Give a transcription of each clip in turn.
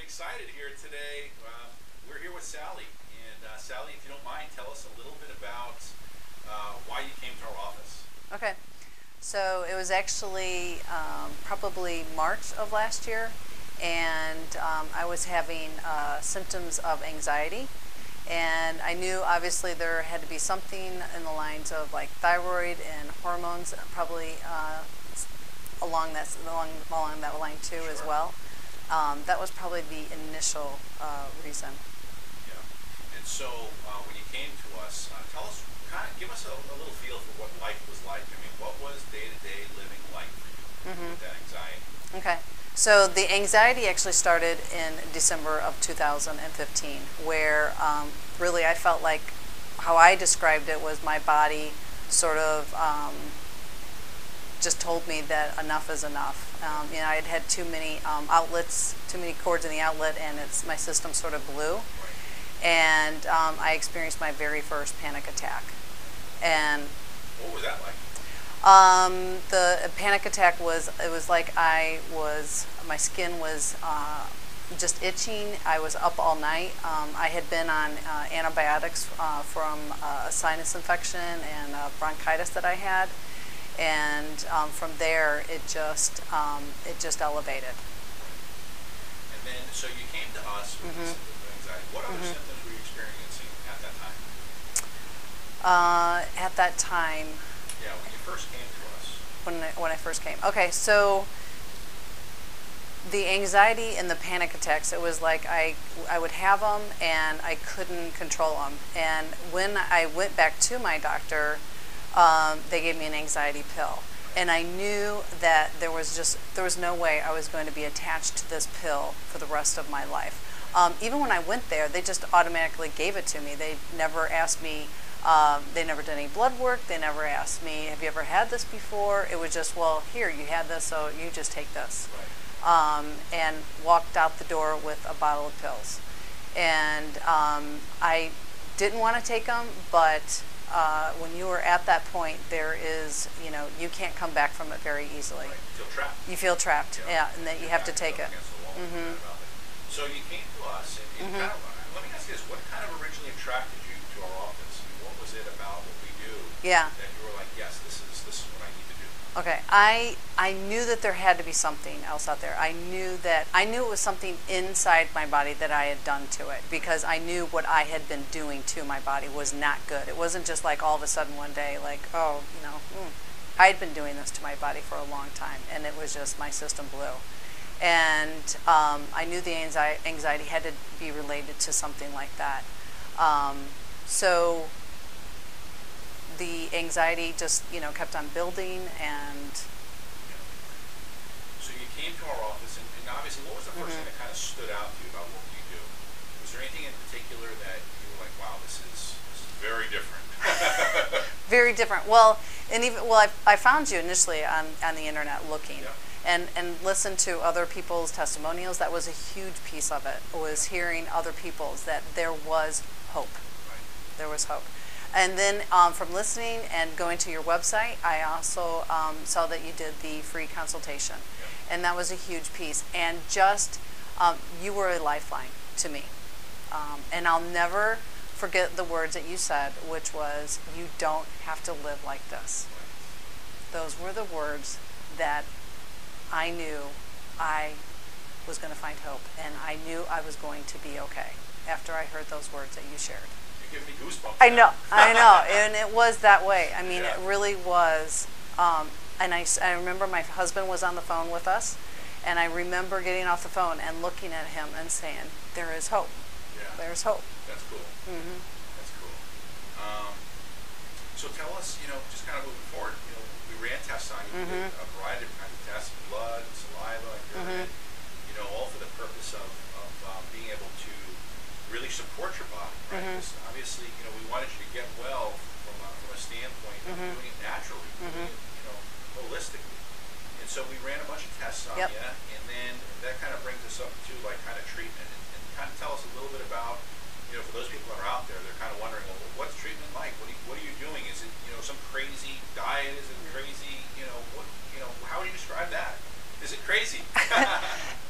excited here today. We're here with Sally. And Sally, if you don't mind, tell us a little bit about why you came to our office. Okay. So it was actually probably March of last year, and I was having symptoms of anxiety. And I knew obviously there had to be something in the lines of like thyroid and hormones, probably along that line too. Sure. As well. That was probably the initial reason. Yeah. And so when you came to us, tell us, give us a little feel for what life was like. I mean, what was day-to-day living like for you with that anxiety? Okay. So the anxiety actually started in December of 2015, where really I felt like how I described it was my body sort of just told me that enough is enough. You know, I had had too many outlets, too many cords in the outlet, and my system sort of blew. Right. And I experienced my very first panic attack. And what was that like? The panic attack was, it was like my skin was just itching. I was up all night. I had been on antibiotics from a sinus infection and bronchitis that I had. And from there, it just elevated. And then, so you came to us with the symptoms of anxiety. What other symptoms were you experiencing at that time? At that time. Yeah, when you first came to us. When I first came. Okay, so the anxiety and the panic attacks, it was like I would have them and I couldn't control them. And when I went back to my doctor, they gave me an anxiety pill. And I knew that there was no way I was going to be attached to this pill for the rest of my life. Even when I went there, they just automatically gave it to me. They never asked me, they never did any blood work. They never asked me, have you ever had this before? It was just, well, here, you had this, so you just take this. Right. And walked out the door with a bottle of pills. And I didn't want to take them, but when you are at that point, there is, you can't come back from it very easily. Right. You feel trapped. You feel trapped, yeah, and that you have to take it. So you came to us, and kind of, let me ask you this, what kind of originally attracted you to our office? I mean, what was it about what we do that you were like, yes, this is what I need to do? Okay, I knew that there had to be something else out there. I knew it was something inside my body that I had done to it, because I knew what I had been doing to my body was not good. It wasn't just like all of a sudden one day, like, oh, I had been doing this to my body for a long time, and it was just my system blew. And I knew the anxiety had to be related to something like that. So the anxiety just, kept on building. And so you came to our office, and obviously, what was the first thing that kind of stood out to you about what we do? Was there anything in particular that you were like, wow, this is very different? Very different. Well, and even I found you initially on the internet looking. Yeah. And listen to other people's testimonials. That was a huge piece of it, was hearing other people's, that there was hope. Right. There was hope. And then from listening and going to your website, I also saw that you did the free consultation. Yep. And that was a huge piece. And just, you were a lifeline to me. And I'll never forget the words that you said, which was, you don't have to live like this. Right. Those were the words that I knew I was going to find hope, and I knew I was going to be okay after I heard those words that you shared. You give me goosebumps. I know, and it was that way. I mean, it really was. And I remember my husband was on the phone with us, and I remember getting off the phone and looking at him and saying, there is hope. Yeah. There's hope. That's cool. That's cool. So tell us, just kind of moving forward, we ran tests on you, we did a variety of kinds of tests, blood, saliva, urine, all for the purpose of being able to really support your body, right? Because obviously, we wanted you to get well from a standpoint of doing it naturally, doing it, holistically. And so we ran a bunch of tests on you, and then that kind of brings us up to like kind of treatment, and kind of tell us a little bit about, for those people that are out there, they're kind of wondering, well, what's treatment like? What are you doing? Is it, some crazy diet? Is it crazy, how would you describe that? Is it crazy?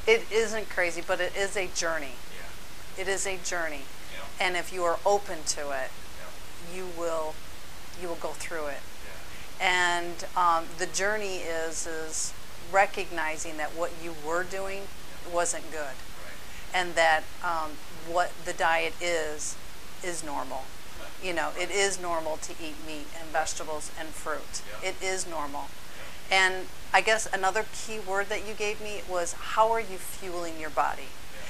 It isn't crazy, but it is a journey. Yeah. It is a journey. Yeah. And if you are open to it, Yeah. you will go through it. Yeah. And the journey is recognizing that what you were doing wasn't good, Right. and that what the diet is normal. You know, it is normal to eat meat and vegetables and fruit. Yeah. It is normal. Yeah. And I guess another key word that you gave me was, how are you fueling your body?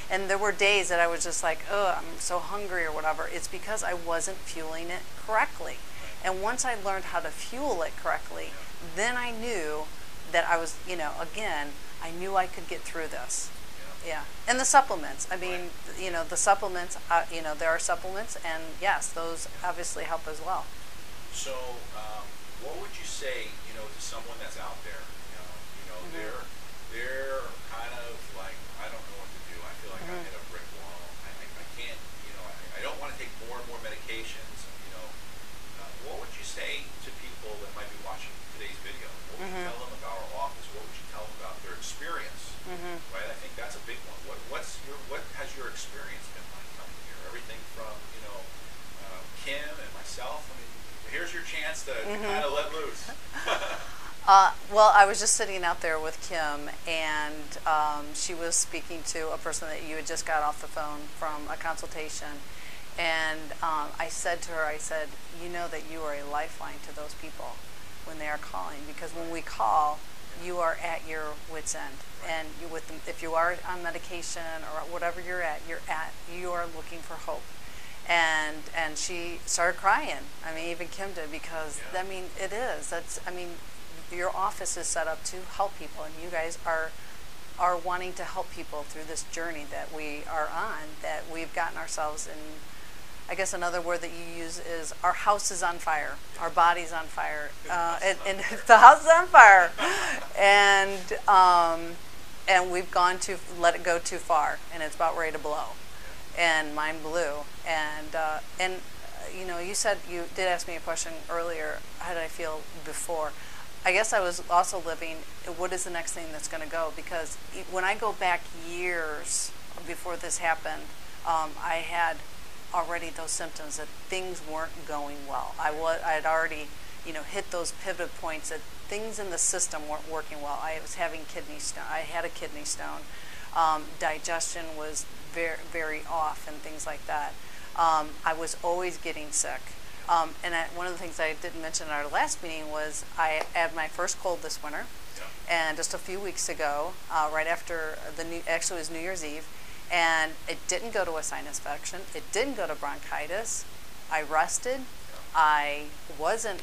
Yeah. And there were days that I was just like, oh, I'm so hungry or whatever. It's because I wasn't fueling it correctly. Right. And once I learned how to fuel it correctly, Yeah. then I knew that I was, again, I knew I could get through this. Yeah. Yeah. And the supplements. I mean, Right. the supplements, there are supplements, and yes, those obviously help as well. So, what would you say, to someone that's out there? Mm-hmm. They're kind of like, I don't know what to do. I feel like I Mm-hmm. hit a brick wall. I can't, I don't want to take more and more medications. What would you say to people that might be watching today's video? What would you Mm-hmm. tell them about our office? What would you tell them about their experience? Mm-hmm. Right? I think that's a big one. What has your experience been like coming here? Everything from Kim and myself. I mean, here's your chance to kind of let loose. Well, I was just sitting out there with Kim, and she was speaking to a person that you had just got off the phone from a consultation. And I said to her, I said, you know that you are a lifeline to those people when they are calling, because when we call, you are at your wit's end. And if you are on medication or whatever you're at, you are looking for hope. And she started crying. I mean, even Kim did, because Yeah. I mean, it is. Your office is set up to help people, and you guys are wanting to help people through this journey that we are on, that we've gotten ourselves in. I guess another word that you use is, our house is on fire, our body's on fire, and the house is on fire, and we've let it go too far, and it's about ready to blow, and mine blew, and you said, you did ask me a question earlier, how did I feel before? I guess I was also living, what is the next thing that's going to go? Because when I go back years before this happened, I had already those symptoms that things weren't going well. I had already, hit those pivot points that things in the system weren't working well. I was having kidney stone. I had a kidney stone. Digestion was very, very off and things like that. I was always getting sick. One of the things I didn't mention in our last meeting was I had my first cold this winter, and just a few weeks ago, right after actually it was New Year's Eve, and it didn't go to a sinus infection. It didn't go to bronchitis. I rested. I wasn't,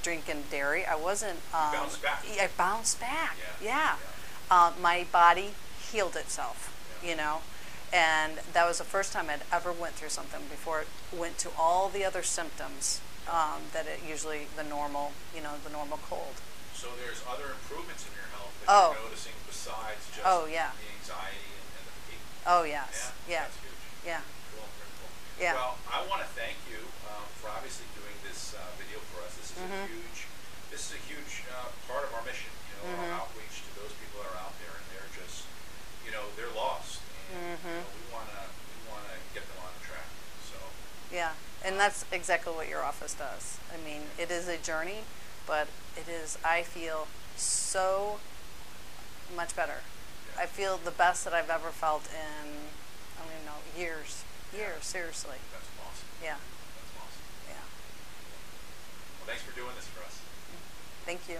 drinking dairy. I wasn't. Bounced back. I bounced back. Yeah. My body healed itself. And that was the first time I'd ever went through something before it went to all the other symptoms that it usually the normal cold. So there's other improvements in your health that Oh. you're noticing besides just Oh, yeah. the anxiety and the fatigue. Oh, yes. Yeah. That's huge. Yeah. Cool. Very cool. Yeah. Well, I want to thank you for obviously doing this video for us. This is Mm-hmm. a huge part of our mission. Mm-hmm. Our outreach to those people that are out there, and they're just, they're lost, and Mm-hmm. we want to get them on track. So. Yeah. And that's exactly what your office does. I mean, it is a journey, but it is, I feel, so much better. Yeah. I feel the best that I've ever felt in, I don't even know, years, seriously. That's awesome. Yeah. That's awesome. Yeah. Well, thanks for doing this for us. Thank you.